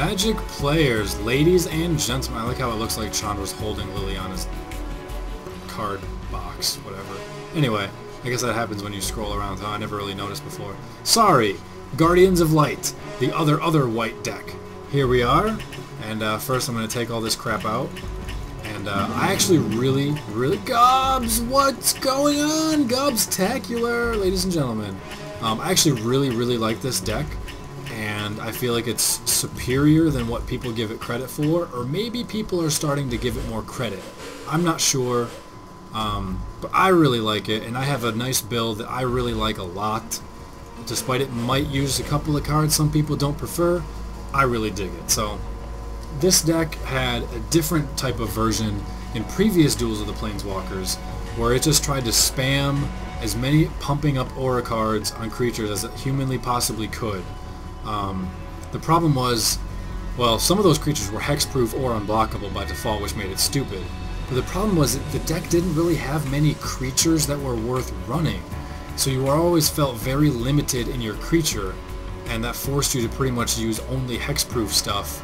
Magic players, ladies and gentlemen. I like how it looks like Chandra's holding Liliana's card box, whatever. Anyway, I guess that happens when you scroll around, huh? I never really noticed before. Sorry, Guardians of Light, the other white deck. Here we are, and first I'm going to take all this crap out. And I actually really... Gobs! What's going on? Gobstacular, ladies and gentlemen. I actually really like this deck, and I feel like it's superior than what people give it credit for, or maybe people are starting to give it more credit. I'm not sure, but I really like it, and I have a nice build that I really like a lot. Despite it might use a couple of cards some people don't prefer, I really dig it. So this deck had a different type of version in previous Duels of the Planeswalkers, where it just tried to spam as many pumping up aura cards on creatures as it humanly possibly could. The problem was, well, some of those creatures were hexproof or unblockable by default, which made it stupid. But the problem was that the deck didn't really have many creatures that were worth running. So you always felt very limited in your creature, and that forced you to pretty much use only hexproof stuff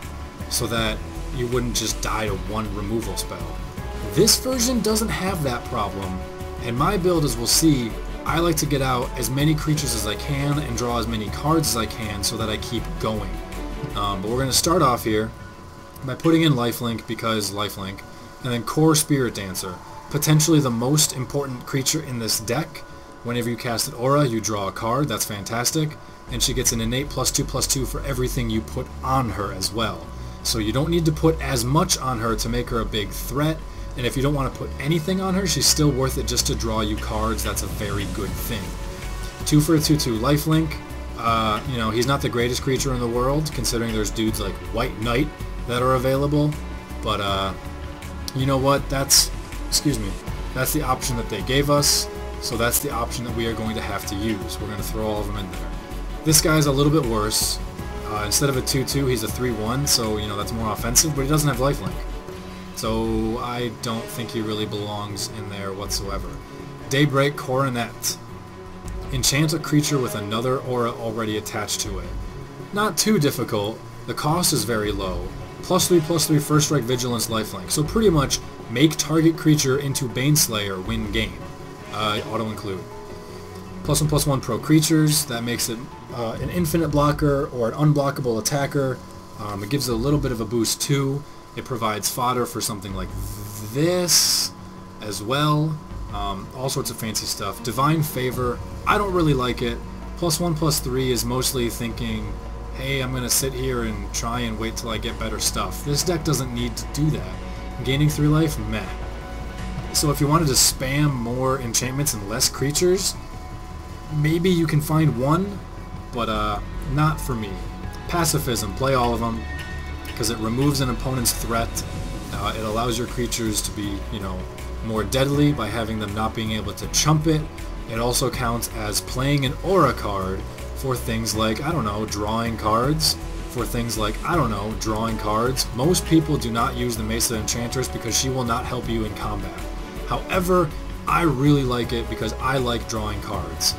so that you wouldn't just die to one removal spell. This version doesn't have that problem, and my build, as we'll see, I like to get out as many creatures as I can and draw as many cards as I can so that I keep going. But we're going to start off here by putting in Lifelink, because Lifelink, and then Core Spirit Dancer, potentially the most important creature in this deck. Whenever you cast an aura, you draw a card. That's fantastic, and she gets an innate +2/+2 for everything you put on her as well. So you don't need to put as much on her to make her a big threat, and if you don't want to put anything on her, she's still worth it just to draw you cards. That's a very good thing. 2 for a 2/2 Lifelink. You know, he's not the greatest creature in the world, considering there's dudes like White Knight that are available, but you know what, that's the option that they gave us, so that's the option that we are going to have to use. We're going to throw all of them in there. This guy's a little bit worse. Instead of a 2/2, he's a 3/1, so you know that's more offensive, but he doesn't have Lifelink. So I don't think he really belongs in there whatsoever. Daybreak Coronet. Enchant a creature with another aura already attached to it. Not too difficult. The cost is very low. +3/+3 First Strike Vigilance Lifelink. So pretty much make target creature into Baneslayer, win game. Auto include. +1/+1 Pro Creatures. That makes it an infinite blocker or an unblockable attacker. It gives it a little bit of a boost too. It provides fodder for something like this as well. All sorts of fancy stuff. Divine Favor. I don't really like it. +1/+3 is mostly thinking, hey, I'm going to sit here and try and wait till I get better stuff. This deck doesn't need to do that. Gaining 3 life? Meh. So if you wanted to spam more enchantments and less creatures, maybe you can find one, but not for me. Pacifism. Play all of them, because it removes an opponent's threat. It allows your creatures to be, you know, more deadly by having them not being able to chump it. It also counts as playing an aura card for things like, I don't know, drawing cards. For things like, I don't know, drawing cards. Most people do not use the Mesa Enchantress because she will not help you in combat. However, I really like it because I like drawing cards.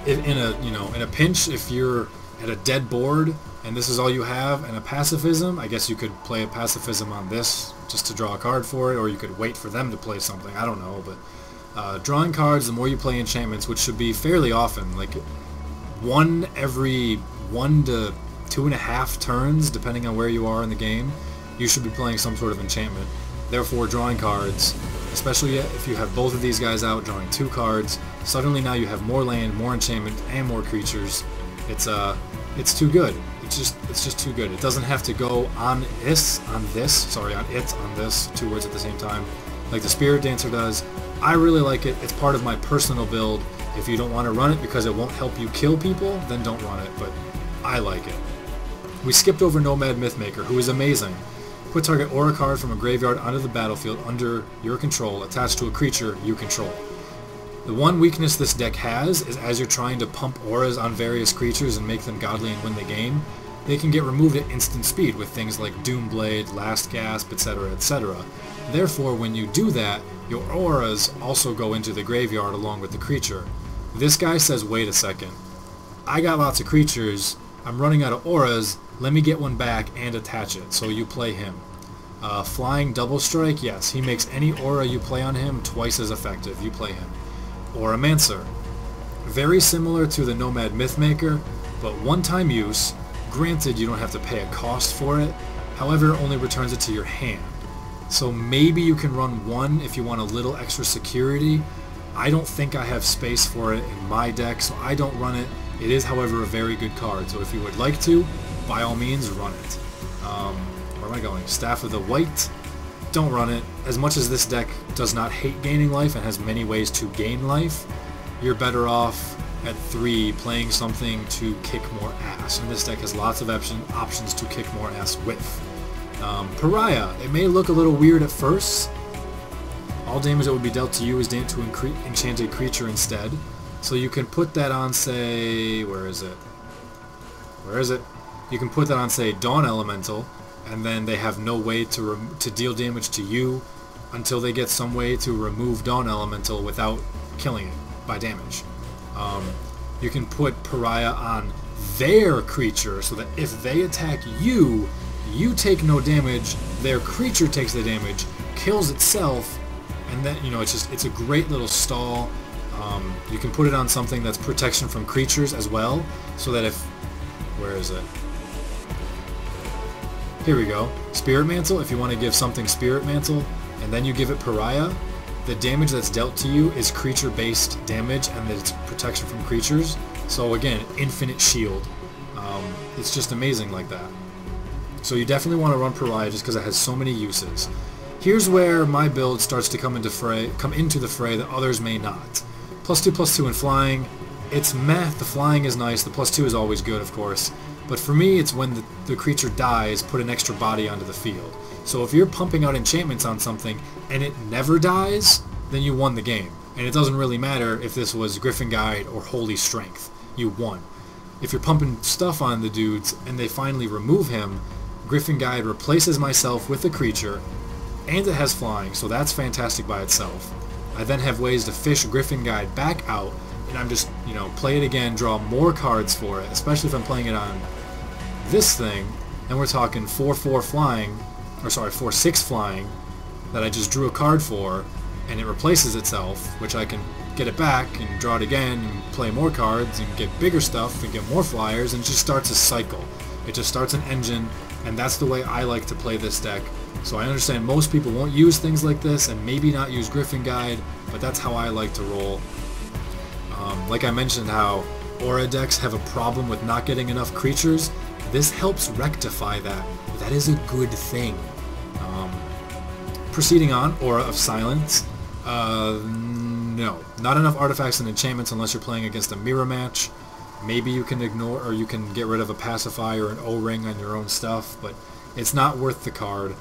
In a pinch, if you're at a dead board and this is all you have, and a pacifism, I guess you could play a pacifism on this just to draw a card for it, or you could wait for them to play something, I don't know, but drawing cards, the more you play enchantments, which should be fairly often, like one every 1 to 2.5 turns, depending on where you are in the game, you should be playing some sort of enchantment. Therefore, drawing cards, especially if you have both of these guys out, drawing 2 cards, suddenly now you have more land, more enchantment, and more creatures. It's too good. It's just too good. It doesn't have to go on this, 2 words at the same time, like the Spirit Dancer does. I really like it. It's part of my personal build. If you don't want to run it because it won't help you kill people, then don't run it, but I like it. We skipped over Nomad Mythmaker, who is amazing. Put target aura card from a graveyard onto the battlefield under your control, attached to a creature you control. The one weakness this deck has is as you're trying to pump auras on various creatures and make them godly and win the game, they can get removed at instant speed with things like Doomblade, Last Gasp, etc., etc. Therefore, when you do that, your auras also go into the graveyard along with the creature. This guy says, wait a second, I got lots of creatures, I'm running out of auras, let me get one back and attach it. So you play him. Flying double strike, yes, he makes any aura you play on him twice as effective. You play him. Auramancer. Very similar to the Nomad Mythmaker, but one-time use. Granted, you don't have to pay a cost for it. However, it only returns it to your hand. So maybe you can run one if you want a little extra security. I don't think I have space for it in my deck, so I don't run it. It is, however, a very good card, so if you would like to, by all means, run it. Where am I going? Staff of the White. Don't run it. As much as this deck does not hate gaining life and has many ways to gain life, you're better off at 3 playing something to kick more ass. And this deck has lots of options to kick more ass with. Pariah. It may look a little weird at first. All damage that would be dealt to you is to enchant a creature instead. So you can put that on, say... Where is it? Where is it? You can put that on, say, Dawn Elemental, and then they have no way to deal damage to you until they get some way to remove Dawn Elemental without killing it by damage. You can put Pariah on their creature so that if they attack you, you take no damage, their creature takes the damage, kills itself, and then, you know, it's a great little stall. You can put it on something that's protection from creatures as well, so that if... Where is it? Here we go. Spirit Mantle, if you want to give something Spirit Mantle, and then you give it Pariah, the damage that's dealt to you is creature-based damage, and that it's protection from creatures. So again, infinite shield. It's just amazing like that. So you definitely want to run Pariah just because it has so many uses. Here's where my build starts to come into the fray that others may not. +2/+2 in flying. It's meh. The flying is nice. The +2 is always good, of course. But for me, it's when the creature dies, put an extra body onto the field. So if you're pumping out enchantments on something and it never dies, then you won the game. And it doesn't really matter if this was Griffin Guide or Holy Strength. You won. If you're pumping stuff on the dudes and they finally remove him, Griffin Guide replaces myself with a creature, and it has flying, so that's fantastic by itself. I then have ways to fish Griffin Guide back out, and I'm just, you know, play it again, draw more cards for it, especially if I'm playing it on this thing, and we're talking 4/4 flying, or sorry, 4/6 flying, that I just drew a card for, and it replaces itself, which I can get it back and draw it again and play more cards and get bigger stuff and get more flyers, and it just starts a cycle. It just starts an engine, and that's the way I like to play this deck. So I understand most people won't use things like this and maybe not use Griffin Guide, but that's how I like to roll. Like I mentioned how Aura decks have a problem with not getting enough creatures. This helps rectify that. That is a good thing. Proceeding on, Aura of Silence. No. Not enough artifacts and enchantments unless you're playing against a mirror match. Maybe you can ignore, or you can get rid of a pacifier or an O-ring on your own stuff, but it's not worth the card.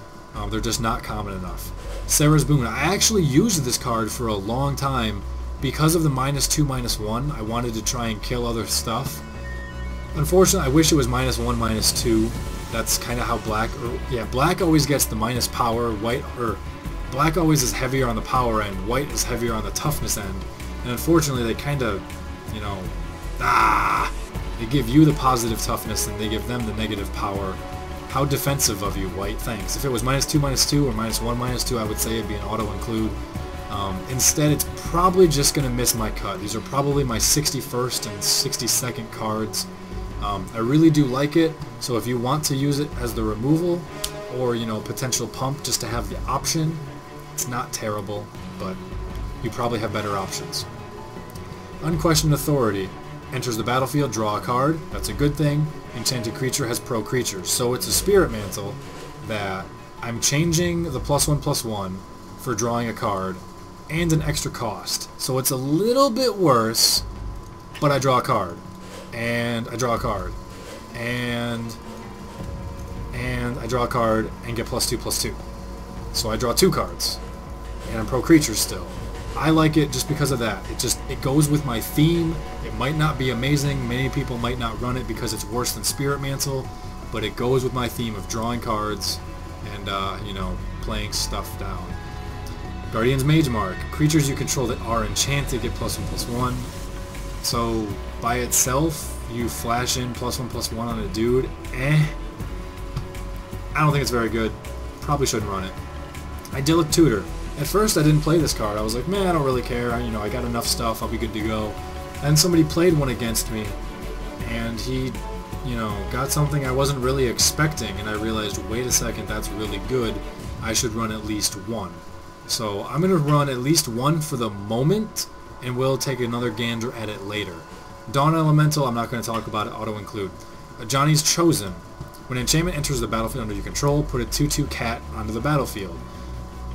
They're just not common enough. Sarah's Boon. I actually used this card for a long time because of the -2/-1. I wanted to try and kill other stuff. Unfortunately, I wish it was -1/-2. That's kind of how black... black always gets the minus power. Black always is heavier on the power end. White is heavier on the toughness end. And unfortunately, they kind of, you know... They give you the positive toughness and they give them the negative power. How defensive of you, White. Thanks. If it was -2/-2 or -1/-2, I would say it'd be an auto-include. Instead, it's probably just going to miss my cut. These are probably my 61st and 62nd cards. I really do like it, so if you want to use it as the removal, or, you know, potential pump just to have the option, it's not terrible, but you probably have better options. Unquestioned Authority. Enters the battlefield, draw a card. That's a good thing. Enchanted creature has pro creatures. So it's a Spirit Mantle that I'm changing the +1/+1 for drawing a card and an extra cost. So it's a little bit worse, but I draw a card. And I draw a card. And I draw a card and get +2/+2. So I draw 2 cards. And I'm pro creatures still. I like it just because of that. It goes with my theme. It might not be amazing. Many people might not run it because it's worse than Spirit Mantle, but it goes with my theme of drawing cards and, you know, playing stuff down. Guardian's Mage Mark. Creatures you control that are enchanted get +1/+1. So by itself, you flash in +1/+1 on a dude, I don't think it's very good. Probably shouldn't run it. Idyllic Tutor. At first I didn't play this card. I was like, man, I don't really care. I got enough stuff. I'll be good to go. And somebody played one against me, and he, got something I wasn't really expecting, and I realized, wait a second, that's really good. I should run at least one. So I'm going to run at least one for the moment, and we'll take another gander at it later. Dawn Elemental, I'm not going to talk about it, auto-include. Johnny's Chosen. When enchantment enters the battlefield under your control, put a 2/2 cat onto the battlefield.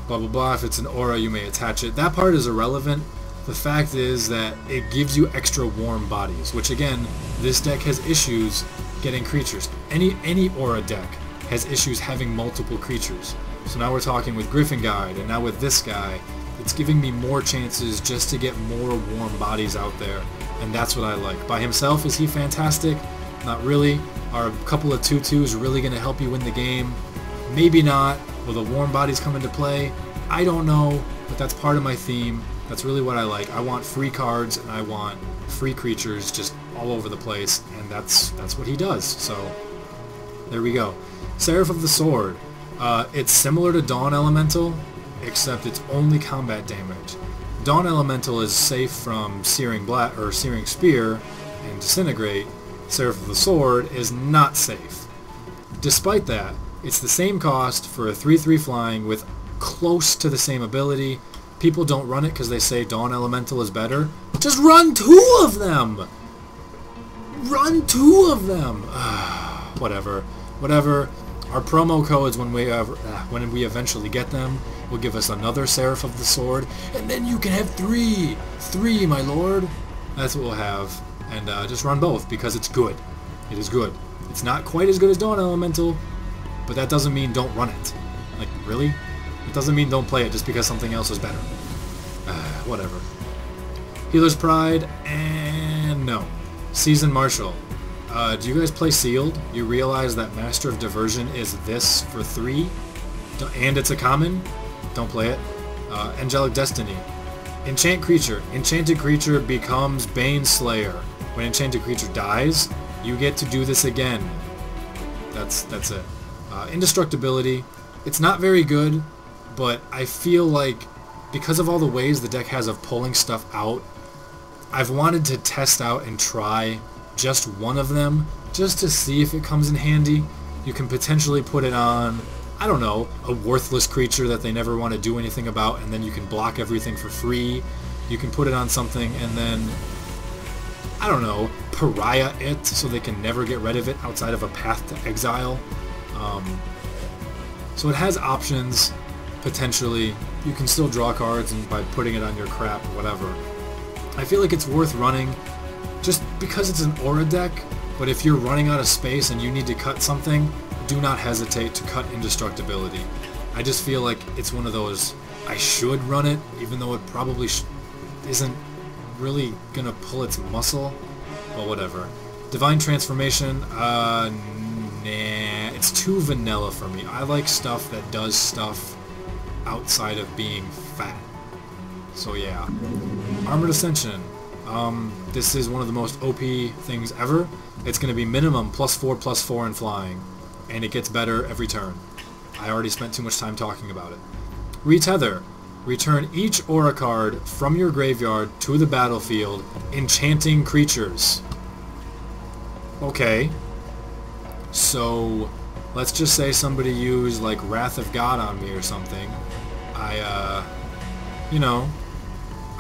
Blah blah blah, if it's an aura you may attach it. That part is irrelevant. The fact is that it gives you extra warm bodies, which again, this deck has issues getting creatures. Any aura deck has issues having multiple creatures. So now we're talking with Griffin Guard, and now with this guy, it's giving me more chances just to get more warm bodies out there, and that's what I like. By himself, is he fantastic? Not really. Are a couple of 2/2s really going to help you win the game? Maybe not. Will the warm bodies come into play? I don't know, but that's part of my theme. That's really what I like. I want free cards, and I want free creatures just all over the place, and that's what he does. So there we go. Seraph of the Sword. It's similar to Dawn Elemental, except it's only combat damage. Dawn Elemental is safe from Searing Spear and Disintegrate. Seraph of the Sword is not safe. Despite that, it's the same cost for a 3/3 flying with close to the same ability. People don't run it because they say Dawn Elemental is better. Just run 2 of them! Run 2 of them! Whatever. Our promo codes, when we eventually get them, will give us another Seraph of the Sword, and then you can have 3! 3, my lord! That's what we'll have. And just run both, because it's good. It is good. It's not quite as good as Dawn Elemental, but that doesn't mean don't run it. Like, really? It doesn't mean don't play it just because something else is better. Whatever. Healer's Pride, and no. Seasoned Marshal. Do you guys play Sealed? You realize that Master of Diversion is this for 3? And it's a common? Don't play it. Angelic Destiny. Enchant Creature. Enchanted creature becomes Baneslayer. When enchanted creature dies, you get to do this again. That's it. Indestructibility. It's not very good, but I feel like because of all the ways the deck has of pulling stuff out, I've wanted to test out and try just one of them, just to see if it comes in handy. You can potentially put it on, I don't know, a worthless creature that they never want to do anything about, and then you can block everything for free. You can put it on something and then, I don't know, pariah it so they can never get rid of it outside of a path to exile. So it has options, potentially. You can still draw cards and by putting it on your crap or whatever. I feel like it's worth running just because it's an aura deck, but if you're running out of space and you need to cut something, do not hesitate to cut Indestructibility. I just feel like it's one of those, I should run it, even though it probably isn't really gonna pull its muscle, but whatever. Divine Transformation, nah, it's too vanilla for me. I like stuff that does stuff outside of being fat. So yeah. Armored Dissension. This is one of the most OP things ever. It's going to be minimum +4/+4 in flying, and it gets better every turn. I already spent too much time talking about it. Retether. Return each aura card from your graveyard to the battlefield, enchanting creatures. Okay. So, let's just say somebody used, like, Wrath of God on me or something.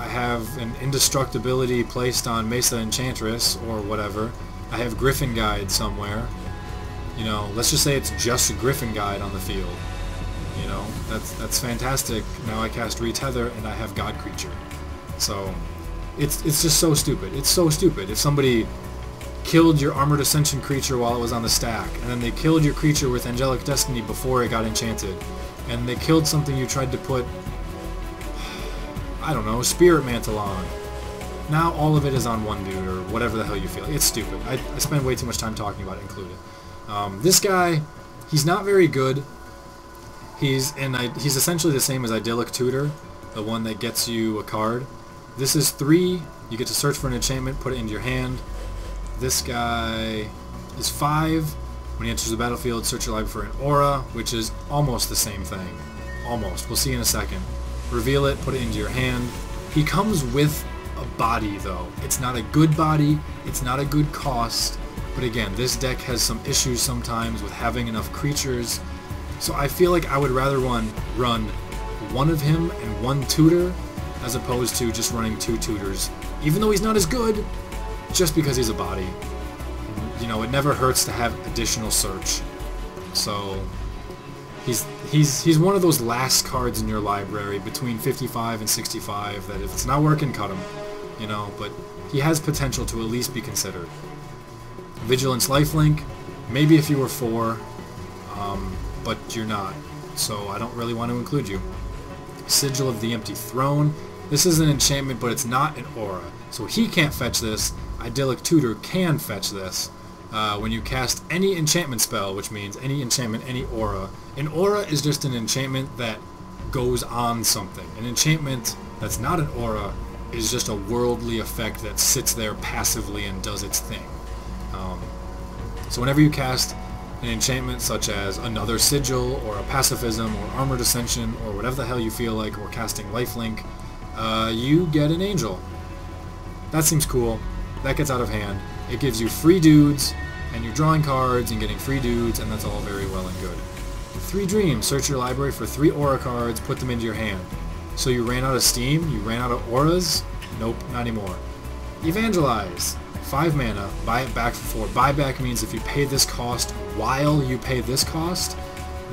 I have an Indestructibility placed on Mesa Enchantress, or whatever. I have Griffin Guide somewhere. Let's just say it's just a Griffin Guide on the field. That's fantastic. Now I cast Retether, and I have God Creature. So, it's just so stupid. It's so stupid. If somebody killed your Armored Ascension creature while it was on the stack, and then they killed your creature with Angelic Destiny before it got enchanted, and they killed something you tried to put, I don't know, Spirit Mantle on. Now all of it is on one dude, or whatever the hell you feel. It's stupid. I spend way too much time talking about it included. This guy, he's not very good. He's essentially the same as Idyllic Tutor, the one that gets you a card. This is 3. You get to search for an enchantment, put it into your hand. This guy is 5. When he enters the battlefield, search your library for an aura, which is almost the same thing. Almost. We'll see in a second. Reveal it, put it into your hand. He comes with a body, though. It's not a good body, it's not a good cost, but again, this deck has some issues sometimes with having enough creatures, so I feel like I would rather run one of him and 1 tutor, as opposed to just running 2 tutors, even though he's not as good, just because he's a body. You know, it never hurts to have additional search. So he's one of those last cards in your library between 55 and 65 that if it's not working, cut him. You know, but he has potential to at least be considered. Vigilance Lifelink, maybe if you were 4, but you're not, so I don't really want to include you. Sigil of the Empty Throne. This is an enchantment, but it's not an aura, so he can't fetch this. Idyllic Tutor can fetch this. When you cast any enchantment spell, which means any enchantment, any aura. An aura is just an enchantment that goes on something. An enchantment that's not an aura is just a worldly effect that sits there passively and does its thing. So whenever you cast an enchantment such as another Sigil, or a Pacifism, or Armor Dissension, or whatever the hell you feel like, or casting Lifelink, you get an Angel. That seems cool. That gets out of hand. It gives you free dudes, and you're drawing cards and getting free dudes, and that's all very well and good. 3 Dreams. Search your library for 3 aura cards, put them into your hand. So you ran out of steam? You ran out of auras? Nope, not anymore. Evangelize. 5 mana, buy it back for 4. Buyback means if you pay this cost while you pay this cost,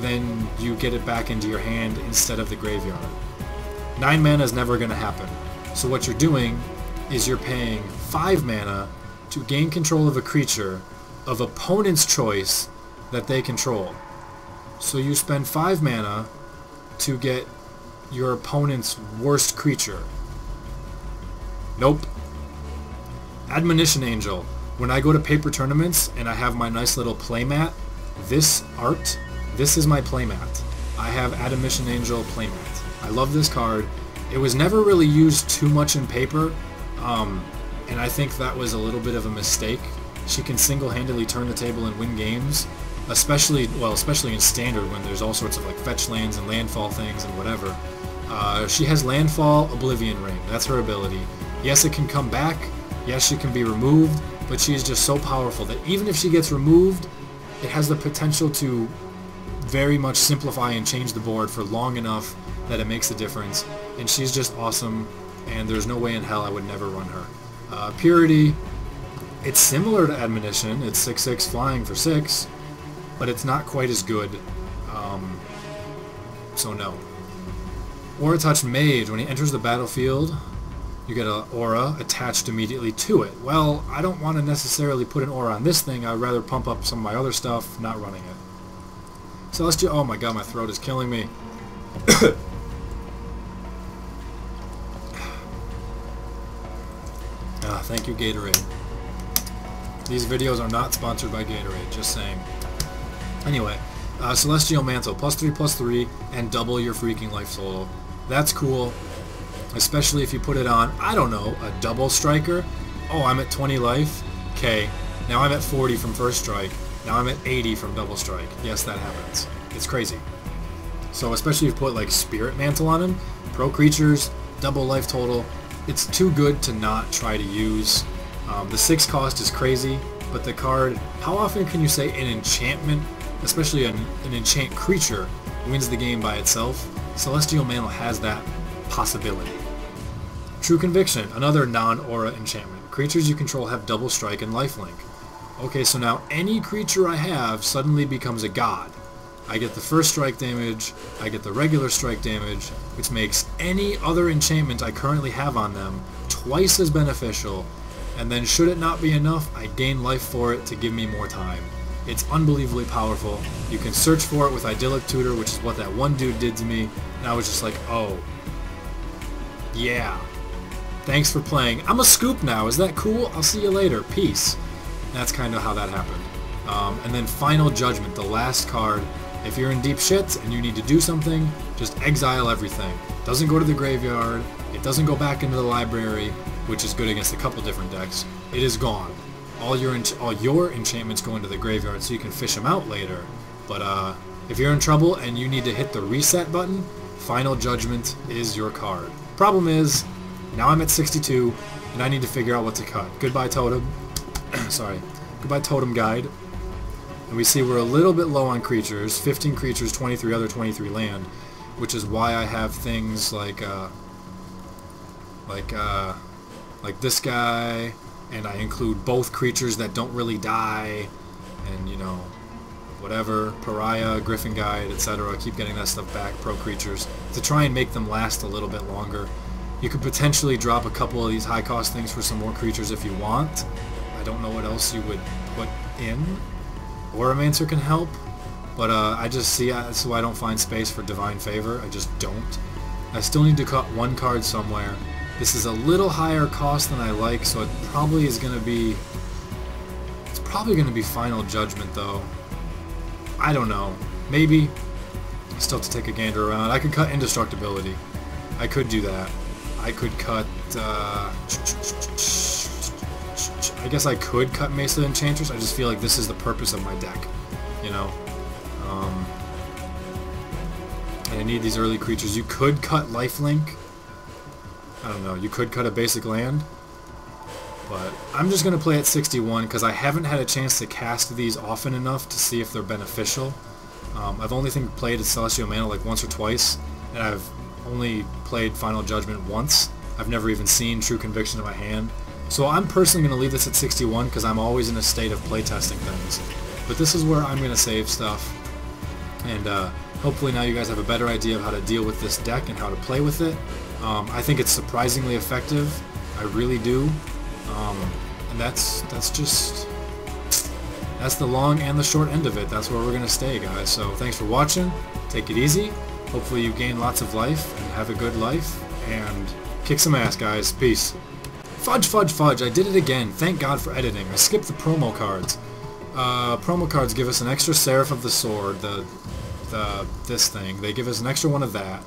then you get it back into your hand instead of the graveyard. 9 mana is never going to happen. So what you're doing is you're paying 5 mana to gain control of a creature of opponent's choice that they control. So you spend 5 mana to get your opponent's worst creature. Nope. Admonition Angel. When I go to paper tournaments and I have my nice little playmat, this is my playmat. I have Admonition Angel playmat. I love this card. It was never really used too much in paper, and I think that was a little bit of a mistake. She can single-handedly turn the table and win games, especially in Standard when there's all sorts of like fetch lands and landfall things and whatever. She has Landfall, Oblivion Ring. That's her ability. Yes, it can come back. Yes, she can be removed, but she's just so powerful that even if she gets removed, it has the potential to very much simplify and change the board for long enough that it makes a difference. And she's just awesome, and there's no way in hell I would never run her. Purity, it's similar to Admonition. It's 6/6 flying for 6, but it's not quite as good. So no. Aura Touch Mage, when he enters the battlefield, you get an aura attached immediately to it. Well, I don't want to necessarily put an aura on this thing. I'd rather pump up some of my other stuff, not running it. Celestial, oh my god, my throat is killing me. Thank you, Gatorade. These videos are not sponsored by Gatorade, just saying. Anyway, Celestial Mantle, +3/+3, and double your freaking life total. That's cool. Especially if you put it on, I don't know, a double striker. Oh, I'm at 20 life. Okay, now I'm at 40 from first strike. Now I'm at 80 from double strike. Yes, that happens. It's crazy. So especially if you put like Spirit Mantle on him, pro creatures, double life total, it's too good to not try to use. The 6 cost is crazy, but the card, how often can you say an enchantment, especially an enchant creature, wins the game by itself? Celestial Mantle has that possibility. True Conviction, another non-aura enchantment. Creatures you control have double strike and lifelink. Okay, so now any creature I have suddenly becomes a god. I get the first strike damage, I get the regular strike damage, which makes any other enchantment I currently have on them twice as beneficial, and then should it not be enough, I gain life for it to give me more time. It's unbelievably powerful. You can search for it with Idyllic Tutor, which is what that one dude did to me, and I was just like, oh, yeah. Thanks for playing. I'm a scoop now. Is that cool? I'll see you later. Peace. That's kind of how that happened. And then Final Judgment, the last card. If you're in deep shit and you need to do something, just exile everything. Doesn't go to the graveyard. It doesn't go back into the library, which is good against a couple different decks. It is gone. all your enchantments go into the graveyard so you can fish them out later. But if you're in trouble and you need to hit the reset button, Final Judgment is your card. Problem is, now I'm at 62 and I need to figure out what to cut. Goodbye Totem. Sorry. Goodbye Totem Guide. And we see we're a little bit low on creatures. 15 creatures, 23 other 23 land, which is why I have things like this guy, and I include both creatures that don't really die, and you know, whatever, Pariah, Griffin Guide, etc. Keep getting that stuff back, pro creatures, to try and make them last a little bit longer. You could potentially drop a couple of these high cost things for some more creatures if you want. I don't know what else you would put in. Oromancer can help, but I just see that's why I don't find space for Divine Favor. I just don't. I still need to cut one card somewhere. This is a little higher cost than I like, so it probably is going to be... It's probably going to be Final Judgment, though. I don't know. Maybe. Still have to take a gander around. I could cut Indestructibility. I could do that. I could cut... I guess I could cut Mesa Enchantress. I just feel like this is the purpose of my deck, you know. And I need these early creatures. You could cut Lifelink. I don't know. You could cut a basic land. But I'm just going to play at 61 because I haven't had a chance to cast these often enough to see if they're beneficial. I've only played a Celestial Mantle like once or twice, and I've only played Final Judgment once. I've never even seen True Conviction in my hand. So I'm personally going to leave this at 61 because I'm always in a state of playtesting things. But this is where I'm going to save stuff. And hopefully now you guys have a better idea of how to deal with this deck and how to play with it. I think it's surprisingly effective. I really do. And that's the long and the short end of it. That's where we're going to stay, guys. So thanks for watching. Take it easy. Hopefully you gain lots of life and have a good life. And kick some ass, guys. Peace. Fudge, fudge, fudge. I did it again. Thank God for editing. I skipped the promo cards. Promo cards give us an extra Seraph of the Sword, this thing. They give us an extra one of that.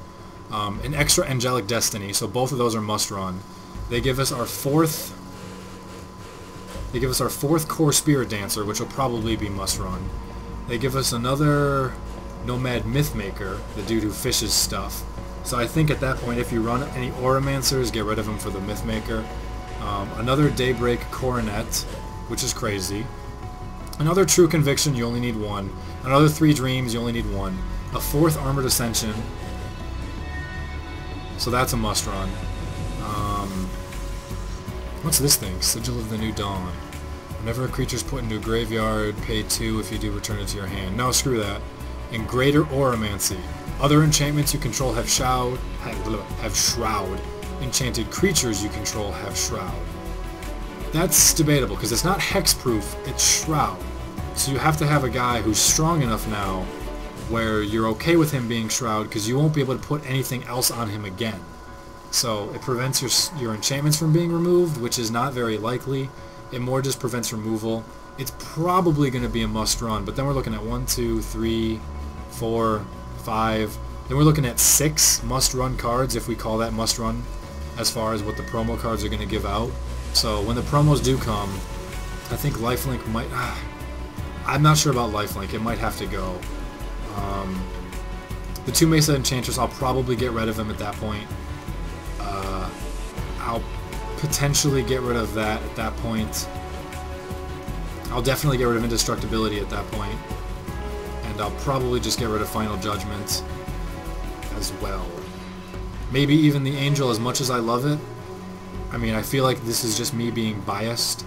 An extra Angelic Destiny, so both of those are must run. They give us our fourth Core Spirit Dancer, which will probably be must run. They give us another Nomad Mythmaker, the dude who fishes stuff. So I think at that point, if you run any Oromancers, get rid of them for the Mythmaker. Another Daybreak Coronet, which is crazy. Another True Conviction, you only need one. Another 3 Dreams, you only need one. A 4th Armored Ascension. So that's a must run. What's this thing? Sigil of the New Dawn. Whenever a creature's put into a graveyard, pay 2 if you do return it to your hand. No, screw that. And Greater Oromancy. Other enchantments you control have Shroud. Enchanted creatures you control have Shroud. That's debatable, because it's not hexproof, it's Shroud. So you have to have a guy who's strong enough now where you're okay with him being Shroud, because you won't be able to put anything else on him again. So it prevents your enchantments from being removed, which is not very likely. It more just prevents removal. It's probably going to be a must run, but then we're looking at 1, 2, 3, 4, 5. Then we're looking at 6 must run cards, if we call that must run, as far as what the promo cards are going to give out. So when the promos do come, I think Lifelink might... I'm not sure about Lifelink. It might have to go. The 2 Mesa Enchantress, I'll probably get rid of them at that point. I'll potentially get rid of that at that point. I'll definitely get rid of Indestructibility at that point. And I'll probably just get rid of Final Judgment as well. Maybe even the Angel, as much as I love it. I mean, I feel like this is just me being biased.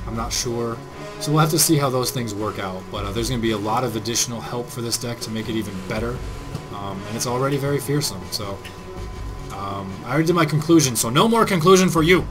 I'm not sure. So we'll have to see how those things work out. But there's going to be a lot of additional help for this deck to make it even better. And it's already very fearsome. So I already did my conclusion, so no more conclusion for you!